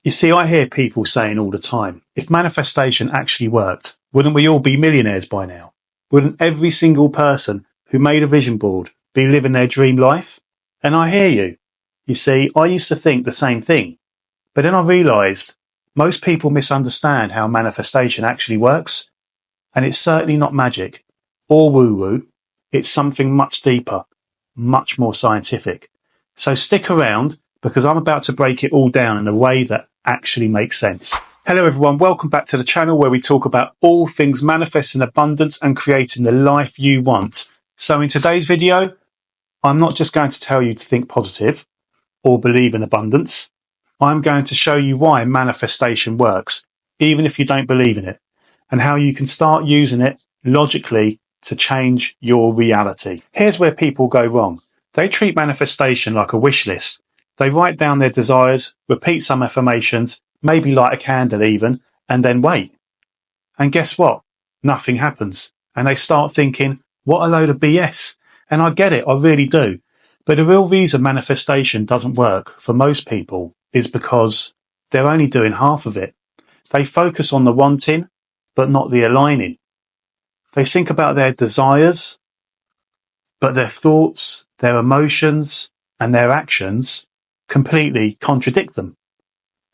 You see, I hear people saying all the time, if manifestation actually worked, wouldn't we all be millionaires by now? Wouldn't every single person who made a vision board be living their dream life? And I hear you. You see, I used to think the same thing, but then I realised most people misunderstand how manifestation actually works. And it's certainly not magic or woo-woo. It's something much deeper, much more scientific. So stick around because I'm about to break it all down in a way that actually makes sense. Hello everyone, welcome back to the channel where we talk about all things manifesting abundance and creating the life you want. So in today's video, I'm not just going to tell you to think positive or believe in abundance. I'm going to show you why manifestation works, even if you don't believe in it, and how you can start using it logically to change your reality. Here's where people go wrong. They treat manifestation like a wish list. They write down their desires, repeat some affirmations, maybe light a candle even, and then wait. And guess what? Nothing happens. And they start thinking, what a load of BS. And I get it, I really do. But the real reason manifestation doesn't work for most people is because they're only doing half of it. They focus on the wanting, but not the aligning. They think about their desires, but their thoughts, their emotions, and their actions completely contradict them.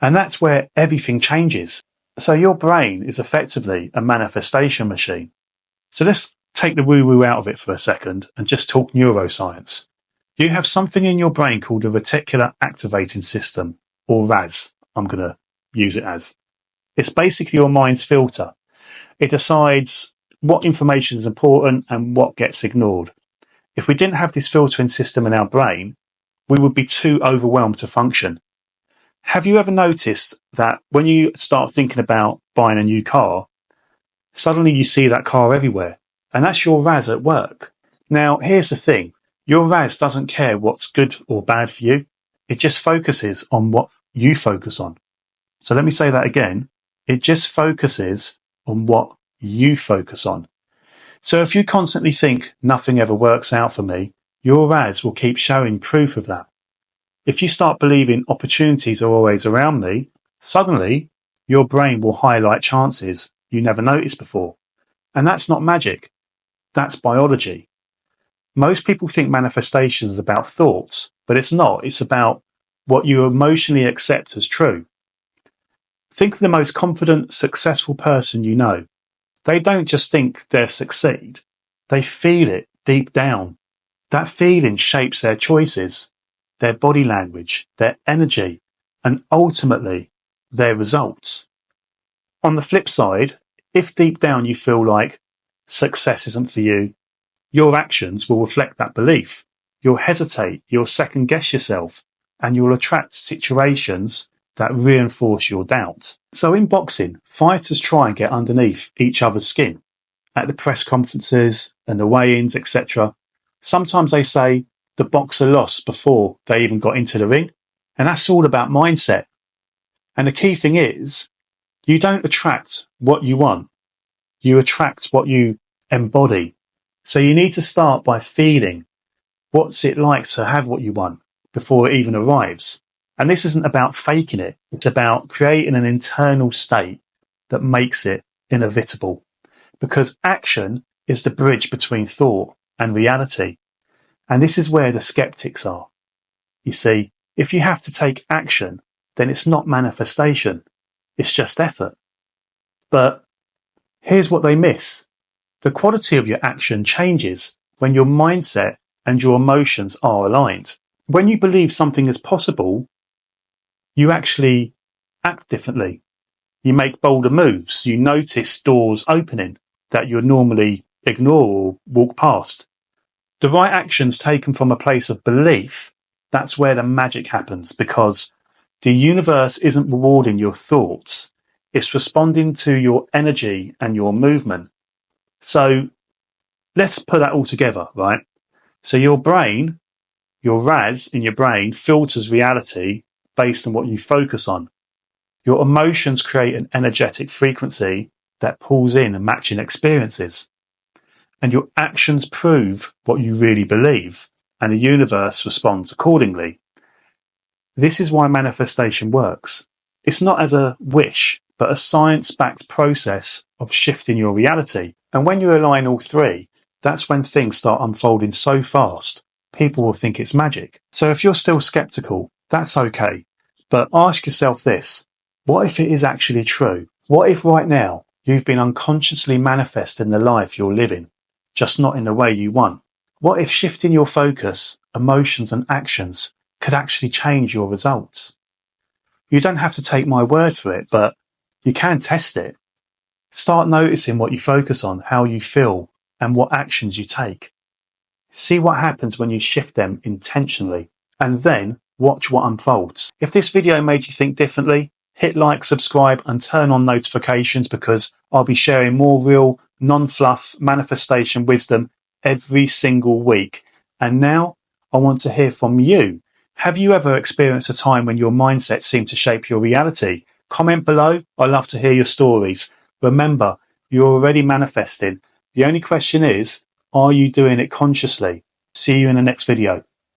And that's where everything changes. So your brain is effectively a manifestation machine. So let's take the woo-woo out of it for a second and just talk neuroscience. You have something in your brain called a reticular activating system, or RAS, I'm going to use it as. It's basically your mind's filter. It decides what information is important and what gets ignored. If we didn't have this filtering system in our brain, we would be too overwhelmed to function. Have you ever noticed that when you start thinking about buying a new car, suddenly you see that car everywhere? And that's your RAS at work. Now, here's the thing. Your RAS doesn't care what's good or bad for you. It just focuses on what you focus on. So let me say that again. It just focuses on what you focus on. So if you constantly think nothing ever works out for me, your RAS will keep showing proof of that. If you start believing opportunities are always around me, suddenly your brain will highlight chances you never noticed before. And that's not magic. That's biology. Most people think manifestation is about thoughts, but it's not. It's about what you emotionally accept as true. Think of the most confident, successful person you know. They don't just think they'll succeed. They feel it deep down. That feeling shapes their choices, their body language, their energy, and ultimately their results. On the flip side, if deep down you feel like success isn't for you, your actions will reflect that belief. You'll hesitate, you'll second guess yourself, and you'll attract situations that reinforce your doubt. So in boxing, fighters try and get underneath each other's skin. At the press conferences and the weigh-ins, etc., sometimes they say the boxer lost before they even got into the ring. And that's all about mindset. And the key thing is, you don't attract what you want. You attract what you embody. So you need to start by feeling what's it like to have what you want before it even arrives. And this isn't about faking it. It's about creating an internal state that makes it inevitable. Because action is the bridge between thought and reality. And this is where the skeptics are. You see, if you have to take action, then it's not manifestation. It's just effort. But here's what they miss. The quality of your action changes when your mindset and your emotions are aligned. When you believe something is possible, you actually act differently. You make bolder moves. You notice doors opening that you'd normally ignore or walk past. The right actions taken from a place of belief, that's where the magic happens, because the universe isn't rewarding your thoughts. It's responding to your energy and your movement. So let's put that all together, right? So your brain, your RAS in your brain filters reality based on what you focus on. Your emotions create an energetic frequency that pulls in and matching experiences. And your actions prove what you really believe, and the universe responds accordingly. This is why manifestation works. It's not as a wish, but a science-backed process of shifting your reality. And when you align all three, that's when things start unfolding so fast, people will think it's magic. So if you're still skeptical, that's okay. But ask yourself this: what if it is actually true? What if right now you've been unconsciously manifesting the life you're living, just not in the way you want? What if shifting your focus, emotions and actions could actually change your results? You don't have to take my word for it, but you can test it. Start noticing what you focus on, how you feel, and what actions you take. See what happens when you shift them intentionally, and then watch what unfolds. If this video made you think differently, hit like, subscribe, and turn on notifications, because I'll be sharing more real, non-fluff manifestation wisdom every single week. And now I want to hear from you. Have you ever experienced a time when your mindset seemed to shape your reality? Comment below. I love to hear your stories. Remember, you're already manifesting. The only question is, are you doing it consciously? See you in the next video.